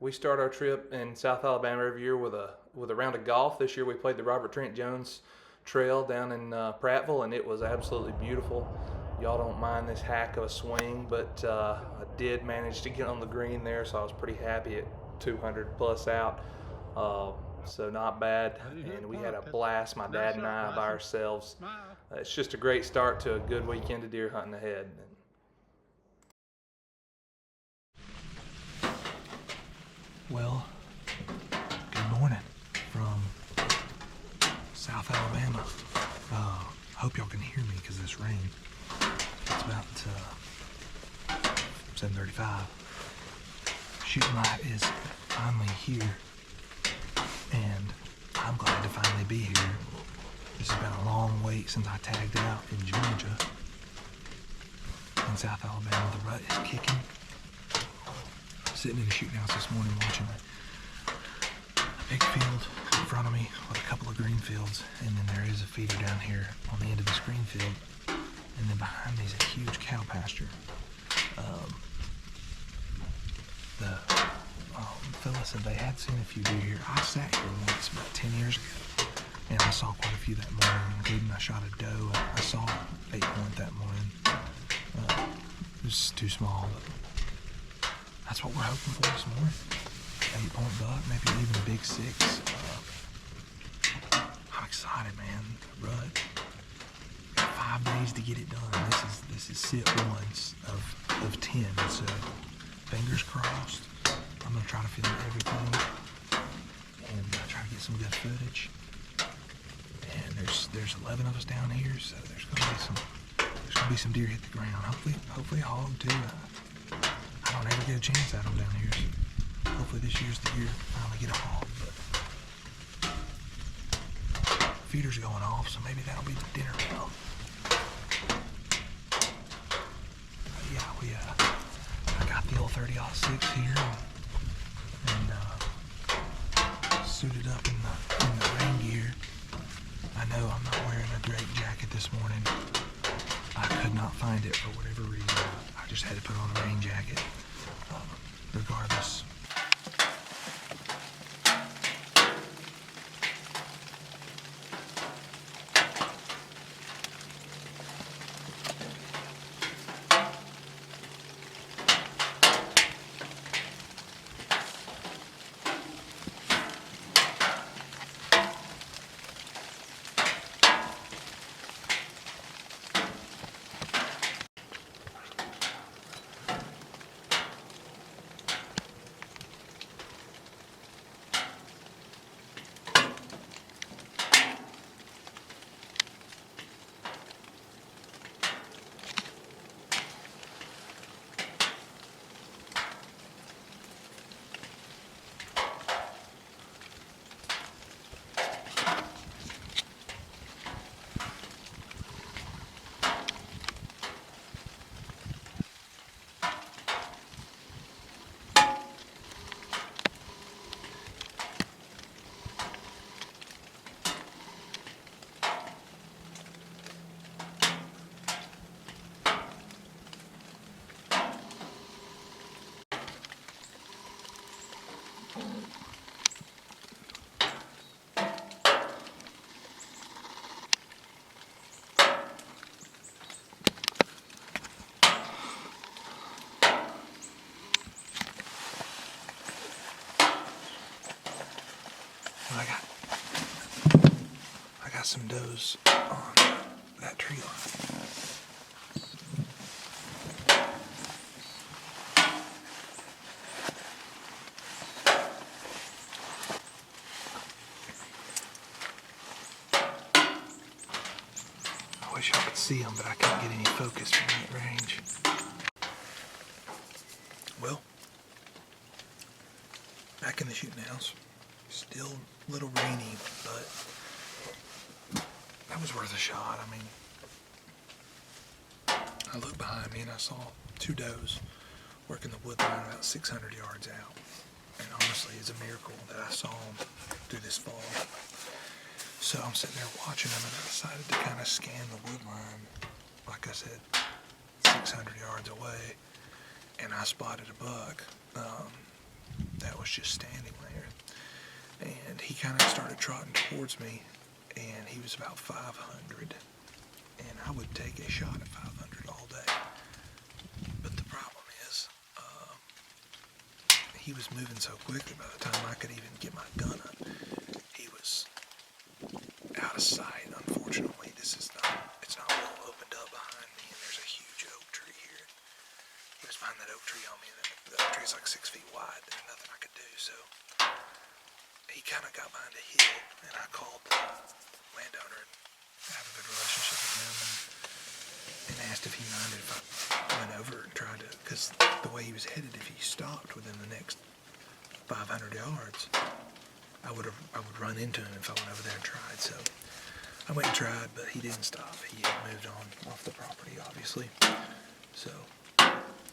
We start our trip in South Alabama every year with a round of golf. This year we played the Robert Trent Jones Trail down in Prattville, and it was absolutely beautiful. Y'all don't mind this hack of a swing, but I did manage to get on the green there, so I was pretty happy at 200 plus out. So not bad, and we had a blast, my dad and I, by ourselves. It's just a great start to a good weekend of deer hunting ahead. Well, good morning from South Alabama. Hope y'all can hear me because of this rain. It's about 7:35. Shooting light is finally here, and I'm glad to finally be here. This has been a long wait since I tagged out in Georgia. In South Alabama, the rut is kicking. Sitting in the shooting house this morning watching a big field in front of me with a couple of green fields, and then there is a feeder down here on the end of this green field, and then behind me is a huge cow pasture. The fella said they had seen a few deer here. I sat here once about 10 years ago, and I saw quite a few that morning, including I shot a doe. I saw 8-point that morning. It was too small, but that's what we're hoping for this morning. 8-point buck, maybe even a big 6. I'm excited, man. The rut. Got 5 days to get it done. This is sit ones of 10. So fingers crossed. I'm gonna try to film everything and try to get some good footage. And there's 11 of us down here, so there's gonna be some deer hit the ground. Hopefully a hog too. I don't ever get a chance at them down here, so hopefully this year's the year I finally get a hog. But feeder's going off, so maybe that'll be the dinner bell. Yeah, I got the old 30-06 here, and suited up in the rain gear. I know I'm not wearing a Drake jacket this morning. I could not find it for whatever reason. I just had to put on a rain jacket. Regardless. I got some does on that tree line. I wish y'all could see them, but I can't get any focus from that range. Well, back in the shooting house. Still a little rainy, but that was worth a shot. I mean, I looked behind me and I saw 2 does working the wood line about 600 yards out. And honestly, it's a miracle that I saw them through this fall. So I'm sitting there watching them, and I decided to kind of scan the wood line, like I said, 600 yards away, and I spotted a buck. that was just standing there. And he kind of started trotting towards me, and he was about 500. And I would take a shot at 500 all day. But the problem is, he was moving so quickly by the time I could even get my gun up. He was out of sight, unfortunately. It's not well opened up behind me, and there's a huge oak tree here. He was behind that oak tree on me, and the oak tree's like 6 feet wide. There's nothing I could do, so he kind of got behind a hill, and I called the landowner and have a good relationship with him, and asked if he minded if I went over and tried to, because the way he was headed, if he stopped within the next 500 yards, I would run into him if I went over there and tried. So I went and tried, but he didn't stop. He had moved on off the property, obviously. So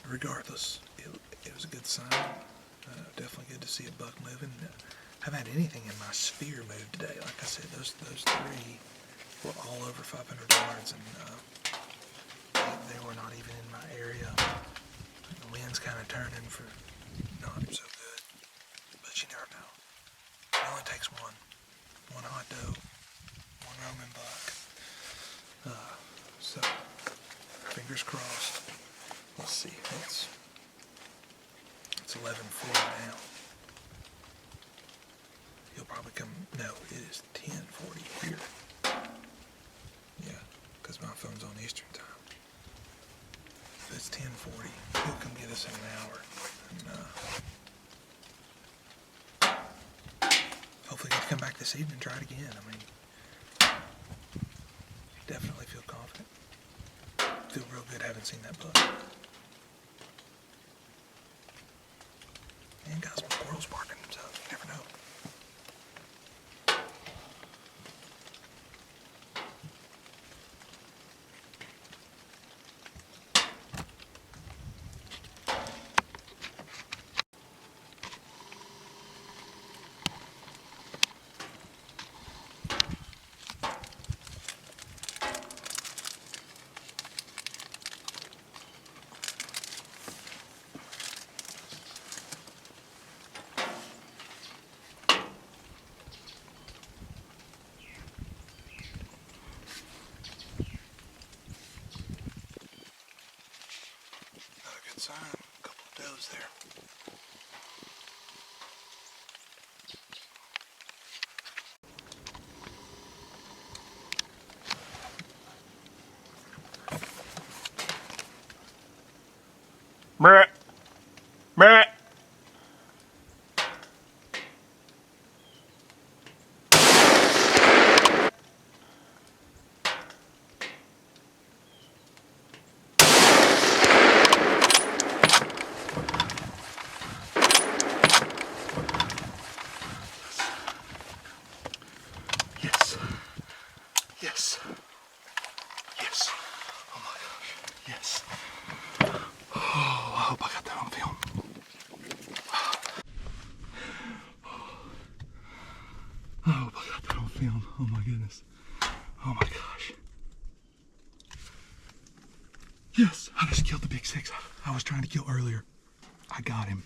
regardless, it was a good sign. Definitely good to see a buck moving. I haven't had anything in my sphere move today. Like I said, those three were all over 500 yards, and they were not even in my area. The wind's kind of turning for not so good, but you never know. It only takes one hot doe, one Roman buck. So fingers crossed. Let's see. It's 11:40 now. He'll probably come. No, it is 10:40 here. Yeah, because my phone's on Eastern time. If it's 10:40, he'll come get us in an hour. And hopefully he'll come back this evening and try it again. I mean, definitely feel confident. Feel real good having seen that buck. And got some squirrels barking themselves. You never know. Sign, a couple of does there. Brr. Brr. Yes. Yes. Oh my gosh. Yes. Oh, I hope I got that on film. I hope I got that on film. Oh my goodness. Oh my gosh. Yes, I just killed the big six I was trying to kill earlier. I got him.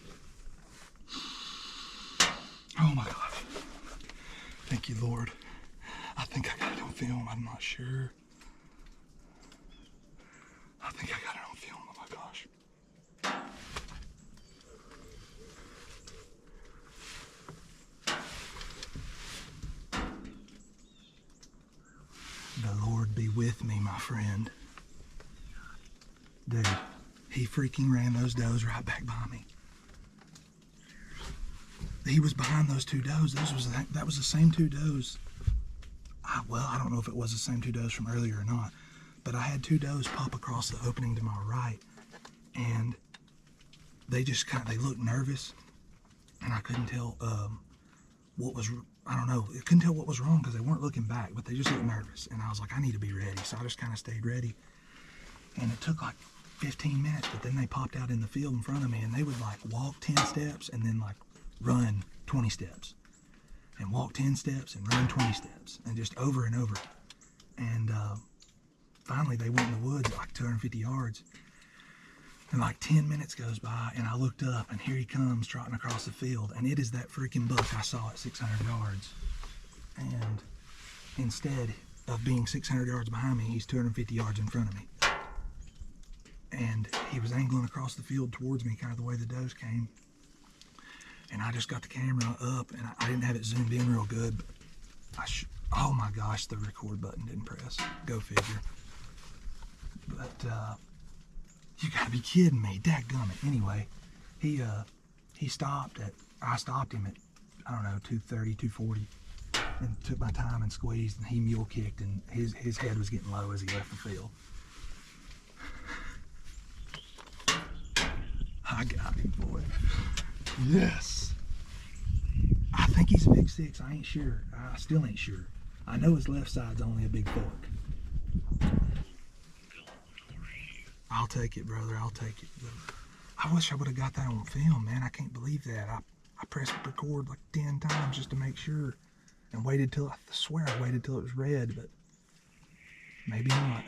Oh my gosh. Thank you, Lord. I think I got it on film. I'm not sure. I think I got it on film. Oh my gosh. The Lord be with me, my friend. Dude, he freaking ran those does right back by me. He was behind those two does. That was the same two does. Well, I don't know if it was the same two does from earlier or not, but I had two does pop across the opening to my right, and they just they looked nervous, and I couldn't tell what was, I don't know, I couldn't tell what was wrong because they weren't looking back, but they just looked nervous, and I was like, I need to be ready, so I just kind of stayed ready, and it took like 15 minutes, but then they popped out in the field in front of me, and they would like walk 10 steps and then like run 20 steps. And walk 10 steps and run 20 steps, and just over and over. And finally they went in the woods at like 250 yards, And like 10 minutes goes by, and I looked up, and here he comes trotting across the field, and it is that freaking buck I saw at 600 yards. And instead of being 600 yards behind me, he's 250 yards in front of me. And he was angling across the field towards me, kind of the way the does came. And I just got the camera up, and I didn't have it zoomed in real good, but oh my gosh, the record button didn't press. Go figure. But you gotta be kidding me. Dadgummit. Anyway, he stopped at, I stopped him at, I don't know, 230, 240, and took my time and squeezed, and he mule kicked, and his head was getting low as he left the field. I got him, boy. Yes. I think he's a big 6. I ain't sure. I still ain't sure. I know his left side's only a big buck. I'll take it, brother. I'll take it. I wish I would have got that on film, man. I can't believe that. I pressed record like 10 times just to make sure, and waited till, I swear I waited till it was red, but maybe not.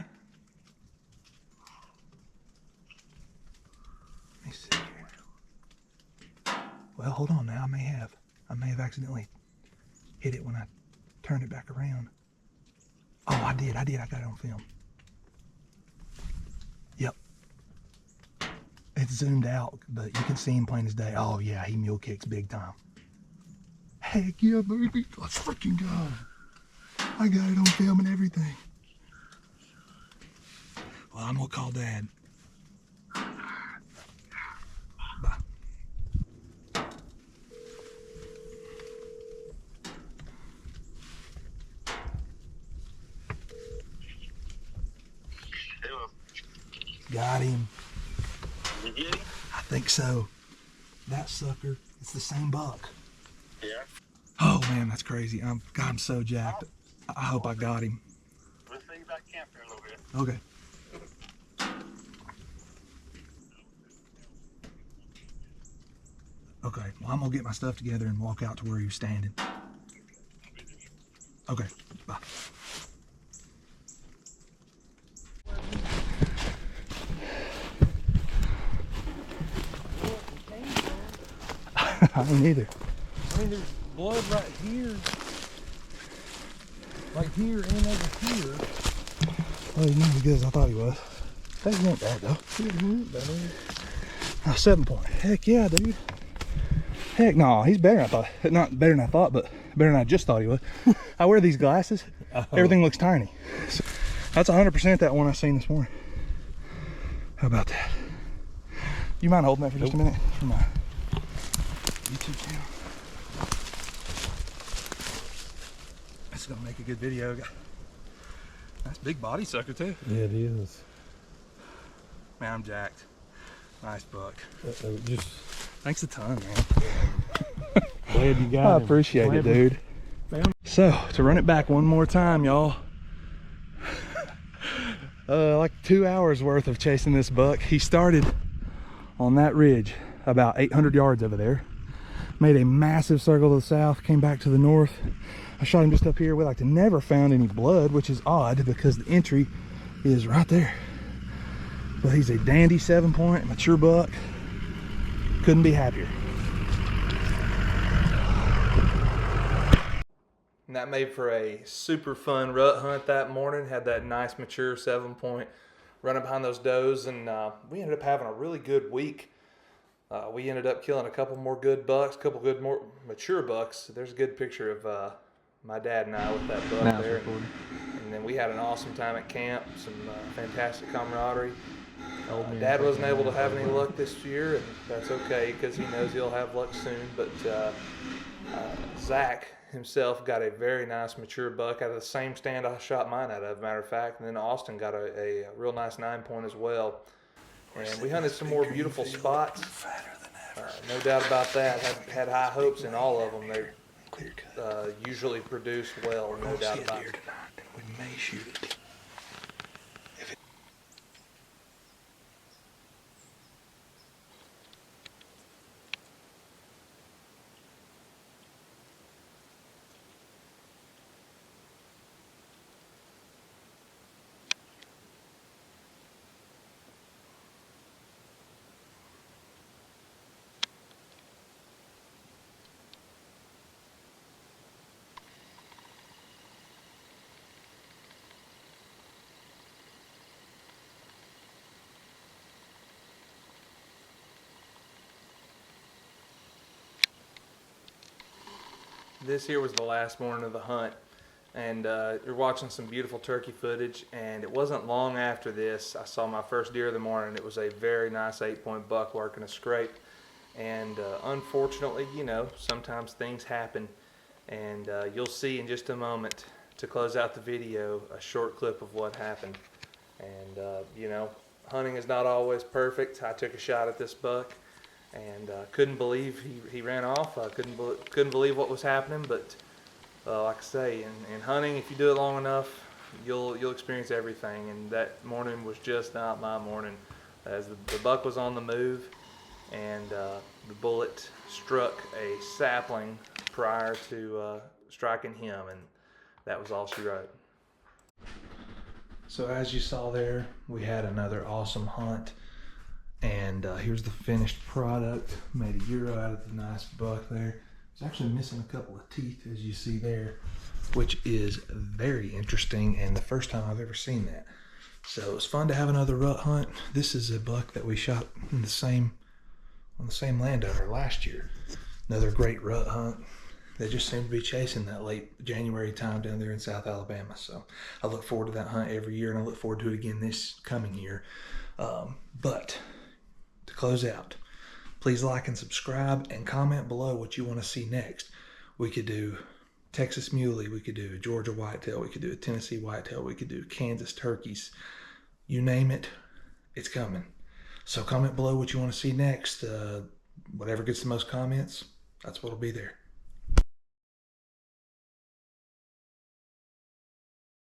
Let me see here. Well, hold on now. I may have accidentally hit it when I turned it back around. Oh, I did. I got it on film. Yep. It's zoomed out, but you can see him plain as day. Oh yeah, he mule kicks big time. Heck yeah, baby. Let's freaking go. I got it on film and everything. Well, I'm gonna call Dad. Bye. Hello. Got him. You get him? I think so. That sucker, it's the same buck. Yeah. Oh man, that's crazy. I'm so jacked. I hope I got him. We'll see you back camp here a little bit. Okay. Okay, well, I'm gonna get my stuff together and walk out to where he was standing. Okay, bye. I don't either. I mean, there's blood right here and over here. Well, he's not as good as I thought he was. I think he ain't bad though. Oh, 7 point. Heck yeah, dude. Heck no, he's better than I thought. Not better than I thought, but better than I just thought he was. I wear these glasses. Everything looks tiny. So that's 100% that one I seen this morning. How about that? You mind holding that for just a minute for my YouTube channel? That's gonna make a good video. That's big body sucker too. Yeah, it is. Man, I'm jacked. Nice buck. Just Thanks a ton, man. glad you got I him. appreciate it, Glad we dude. found- So, to run it back one more time, y'all. Like 2 hours worth of chasing this buck. He started on that ridge about 800 yards over there. Made a massive circle to the south, came back to the north. I shot him just up here. We like to never found any blood, which is odd because the entry is right there. But he's a dandy 7 point, mature buck. Couldn't be happier. And that made for a super fun rut hunt that morning. Had that nice mature 7 point running behind those does, and we ended up having a really good week. We ended up killing a couple more good bucks, a couple good more mature bucks. There's a good picture of my dad and I with that buck there. And then we had an awesome time at camp, some fantastic camaraderie. Dad wasn't able to have any luck this year, and that's okay because he knows he'll have luck soon. But Zach himself got a very nice mature buck out of the same stand I shot mine out of, matter of fact. And then Austin got a real nice 9 point as well. And we hunted some more beautiful spots. No doubt about that. Had high hopes in all of them. They usually produce well, no doubt about it. We may shoot it. This here was the last morning of the hunt, and you're watching some beautiful turkey footage, and it wasn't long after this I saw my first deer of the morning. It was a very nice 8-point buck working a scrape, and unfortunately, you know, sometimes things happen, and you'll see in just a moment, to close out the video, a short clip of what happened. And you know, hunting is not always perfect. I took a shot at this buck, and couldn't believe he ran off. I couldn't believe what was happening. But like I say, in hunting, if you do it long enough, you'll experience everything. And that morning was just not my morning, as the buck was on the move, and the bullet struck a sapling prior to striking him, and that was all she wrote. So as you saw there, we had another awesome hunt, and here's the finished product. Made a euro out of the nice buck there. It's actually missing a couple of teeth, as you see there, which is very interesting, and the first time I've ever seen that. So it was fun to have another rut hunt. This is a buck that we shot in on the same landowner last year. Another great rut hunt. They just seem to be chasing that late January time down there in South Alabama. So I look forward to that hunt every year, and I look forward to it again this coming year. But to close out, please like and subscribe, and comment below what you want to see next. We could do Texas muley, we could do a Georgia whitetail, we could do a Tennessee whitetail, we could do Kansas turkeys. You name it, it's coming. So comment below what you want to see next. Whatever gets the most comments, that's what'll be there.